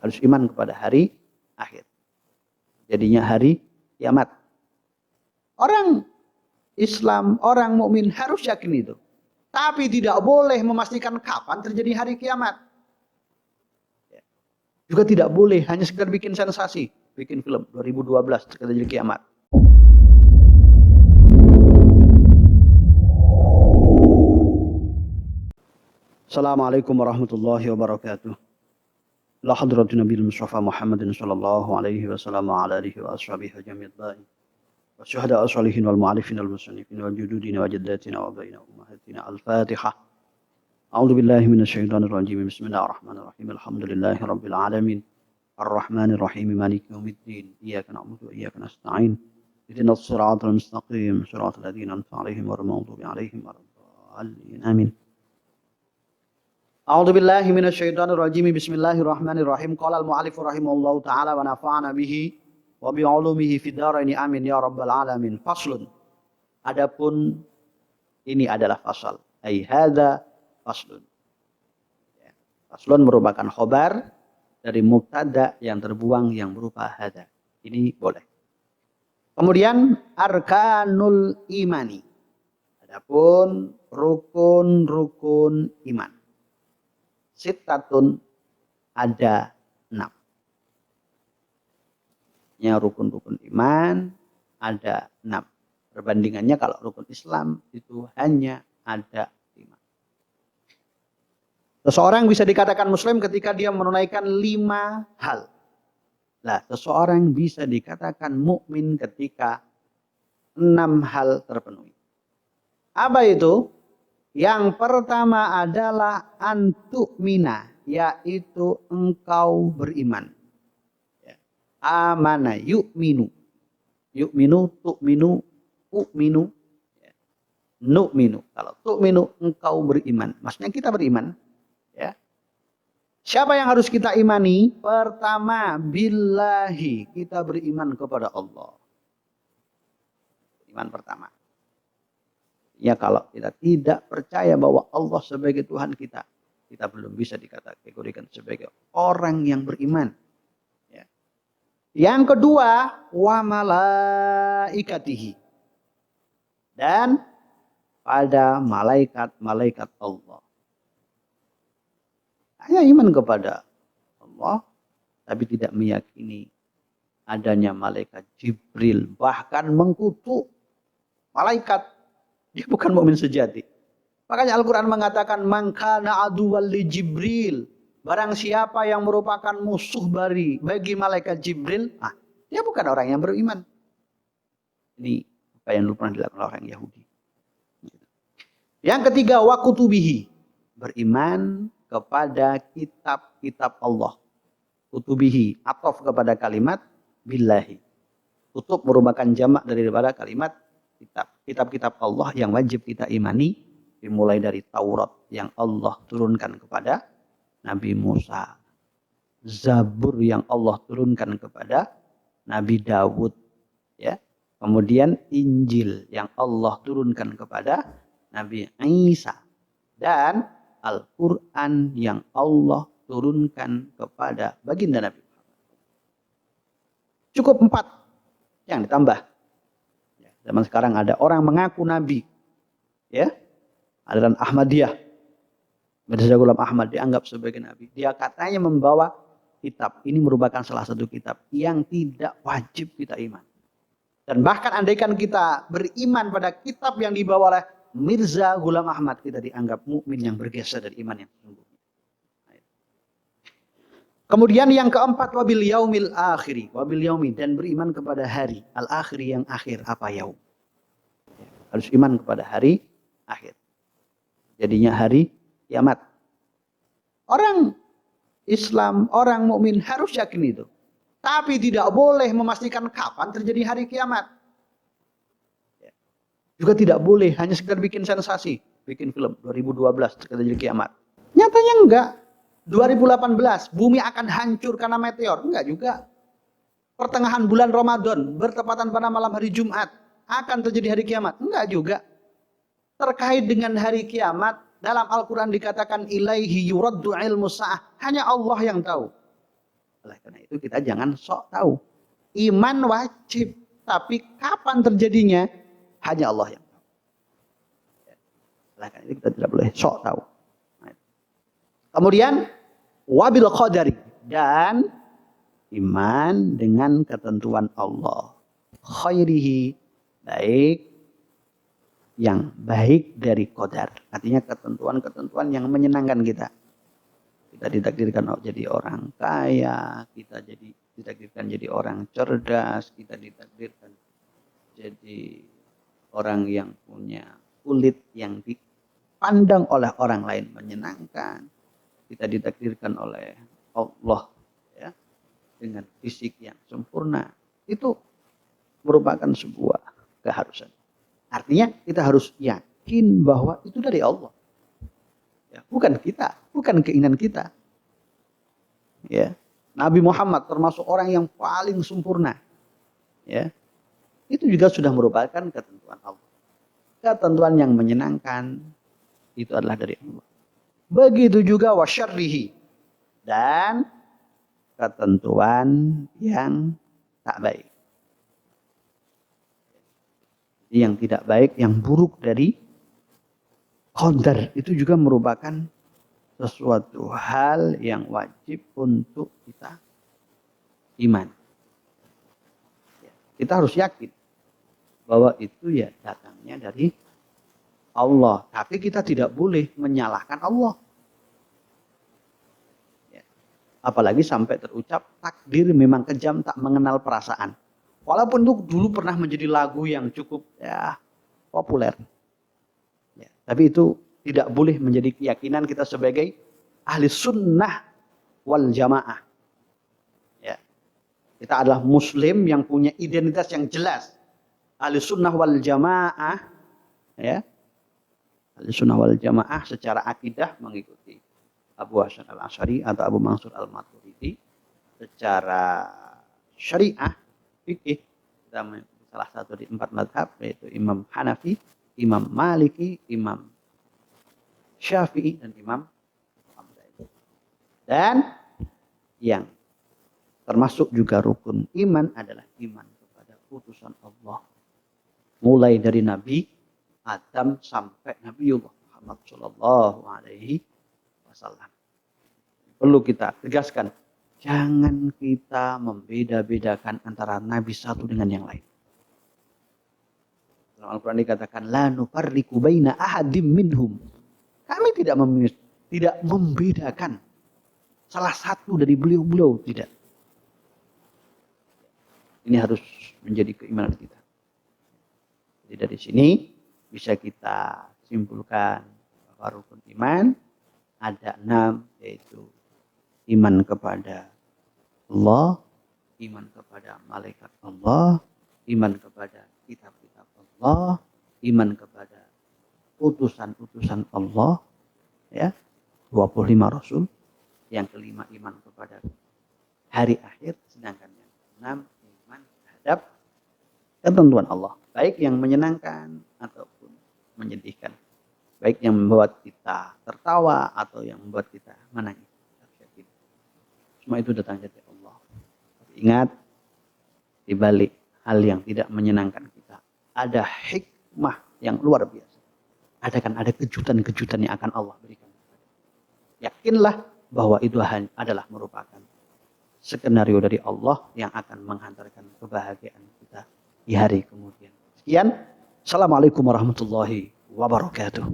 Harus iman kepada hari akhir. Jadinya hari kiamat. Orang Islam, orang mukmin harus yakin itu. Tapi tidak boleh memastikan kapan terjadi hari kiamat. Juga tidak boleh hanya sekedar bikin sensasi, bikin film 2012 terjadi kiamat. Assalamualaikum warahmatullahi wabarakatuh. La hadratu Nabil Mustafa Muhammadin sallallahu alaihi wasallam wa ala alihi wa ashabihi jami'at ba'i. Wa syuhada as-salihin wal mu'alifin wal musannifin wal jududina wa jaddatina wa baina ummahatina. Al-Fatihah. A'udzu billahi minasy syaithanir rajim. Bismillahirrahmanirrahim. Alhamdulillahi rabbil alamin. Ar-Rahmanir Rahim. Maliki yaumiddin. Iyyaka na'budu wa iyyaka nasta'in. Ihdinas siratal mustaqim. Siratal ladzina an'amta 'alaihim ghairil maghdubi 'alaihim waladdallin. Amin. A'udzu billahi minasyaitonir rajim. Bismillahirrahmanirrahim. Qala al-mu'allif rahimahullahu taala wa nafa'ana bihi wa bi 'ulumihi fid dharain amin ya rabbal alamin. Faslun. Adapun ini adalah fasal. Ai hadza faslun. Faslun merupakan khabar dari mubtada yang terbuang yang berupa hadza. Ini boleh. Kemudian arkanul imani. Adapun rukun-rukun iman. Sittatun ada 6. Ya, rukun-rukun iman ada 6. Perbandingannya kalau rukun Islam itu hanya ada 5. Seseorang bisa dikatakan muslim ketika dia menunaikan 5 hal. Nah, seseorang bisa dikatakan mukmin ketika 6 hal terpenuhi. Apa itu? Yang pertama adalah antu'mina, yaitu engkau beriman. Amana yu'minu. Yu'minu, tu'minu, u'minu, nu'minu. Kalau tu'minu, engkau beriman. Maksudnya kita beriman. Ya. Siapa yang harus kita imani? Pertama, billahi. Kita beriman kepada Allah. Iman pertama. Ya, kalau kita tidak percaya bahwa Allah sebagai Tuhan kita belum bisa dikategorikan sebagai orang yang beriman. Ya. Yang kedua, wa malaikatihi. Dan pada malaikat-malaikat Allah. Hanya iman kepada Allah, tapi tidak meyakini adanya malaikat Jibril. Bahkan mengkutuk malaikat. Dia bukan mukmin sejati. Makanya Al-Quran mengatakan man kana aduwwal li Jibril. Barang siapa yang merupakan musuh bagi malaikat Jibril, dia bukan orang yang beriman. Ini apa yang pernah dilakukan orang Yahudi. Yang ketiga, wa kutubihi. Beriman kepada kitab-kitab Allah. Kutubihi, ataf kepada kalimat billahi. Kutub merupakan jamak daripada kalimat kitab-kitab Allah yang wajib kita imani, dimulai dari Taurat yang Allah turunkan kepada Nabi Musa, Zabur yang Allah turunkan kepada Nabi Dawud, ya. Kemudian Injil yang Allah turunkan kepada Nabi Isa, dan Al-Quran yang Allah turunkan kepada baginda Nabi Muhammad. Cukup 4 yang ditambah. Zaman sekarang ada orang mengaku nabi. Ya. Aliran Ahmadiyah. Mirza Ghulam Ahmad dianggap sebagai nabi. Dia katanya membawa kitab. Ini merupakan salah satu kitab yang tidak wajib kita iman. Dan bahkan andaikan kita beriman pada kitab yang dibawa oleh Mirza Ghulam Ahmad, kita dianggap mukmin yang bergeser dari iman yang sesungguhnya. Kemudian yang keempat, wabil yaumil akhiri, wabil yaumi, dan beriman kepada hari al-akhiri yang akhir. Apa yaum? Harus iman kepada hari akhir. Jadinya hari kiamat. Orang Islam, orang mukmin harus yakin itu. Tapi tidak boleh memastikan kapan terjadi hari kiamat. Juga tidak boleh hanya sekedar bikin sensasi, bikin film 2012 terjadi kiamat. Nyatanya enggak. 2018 bumi akan hancur karena meteor. Enggak juga. Pertengahan bulan Ramadan bertepatan pada malam hari Jumat akan terjadi hari kiamat. Enggak juga. Terkait dengan hari kiamat dalam Al-Quran dikatakan ilaihi yuraddu ilmu sa'ah. Hanya Allah yang tahu. Oleh karena itu kita jangan sok tahu. Iman wajib, tapi kapan terjadinya hanya Allah yang tahu. Oleh karena itu kita tidak boleh sok tahu. Kemudian wabil qadari, dan iman dengan ketentuan Allah. Khairihi, baik yang baik dari qadar. Artinya ketentuan-ketentuan yang menyenangkan kita. Kita ditakdirkan jadi orang kaya, kita ditakdirkan jadi orang cerdas, kita ditakdirkan jadi orang yang punya kulit yang dipandang oleh orang lain menyenangkan. Kita ditakdirkan oleh Allah ya, dengan fisik yang sempurna. Itu merupakan sebuah keharusan. Artinya kita harus yakin bahwa itu dari Allah. Ya, bukan kita, bukan keinginan kita. Ya. Nabi Muhammad termasuk orang yang paling sempurna. Ya. Itu juga sudah merupakan ketentuan Allah. Ketentuan yang menyenangkan itu adalah dari Allah. Begitu juga wasyarrihi, dan ketentuan yang tak baik. Yang tidak baik, yang buruk dari qadar itu juga merupakan sesuatu hal yang wajib untuk kita iman. Kita harus yakin bahwa itu ya datangnya dari Allah. Tapi kita tidak boleh menyalahkan Allah. Ya. Apalagi sampai terucap takdir memang kejam tak mengenal perasaan. Walaupun itu dulu pernah menjadi lagu yang cukup ya populer. Ya. Tapi itu tidak boleh menjadi keyakinan kita sebagai ahli sunnah wal jamaah. Ya. Kita adalah muslim yang punya identitas yang jelas. Ahli sunnah wal jamaah. Ya. Ahli sunnah wal jamaah secara akidah mengikuti Abu Hasan al-Asy'ari atau Abu Mansur al-Maturidi. Secara syariah, fikih, kita salah satu di 4 mazhab, yaitu Imam Hanafi, Imam Maliki, Imam Syafi'i, dan Imam Hamzah. Dan yang termasuk juga rukun iman adalah iman kepada utusan Allah. Mulai dari Nabi Adam sampai Nabiullah Muhammad Sallallahu Alaihi Wasallam. Perlu kita tegaskan, jangan kita membeda-bedakan antara Nabi satu dengan yang lain. Dalam Al-Quran dikatakan, la nufarriqu baina ahadim minhum. Kami tidak membedakan salah satu dari beliau-beliau, tidak. Ini harus menjadi keimanan kita. Jadi dari sini bisa kita simpulkan bahwa rukun iman ada 6, yaitu iman kepada Allah, iman kepada malaikat Allah, iman kepada kitab-kitab Allah, iman kepada utusan-utusan Allah, ya, 25 rasul. Yang kelima iman kepada hari akhir, sedangkan yang keenam iman terhadap ketentuan Allah, baik yang menyenangkan ataupun menyedihkan, baik yang membuat kita tertawa atau yang membuat kita menangis. Semua itu datang dari Allah. Ingat, di balik hal yang tidak menyenangkan kita ada hikmah yang luar biasa. Ada kejutan-kejutan yang akan Allah berikan. Yakinlah bahwa itu adalah merupakan skenario dari Allah yang akan menghantarkan kebahagiaan kita di hari kemudian. Sekian. Assalamualaikum warahmatullahi wabarakatuh.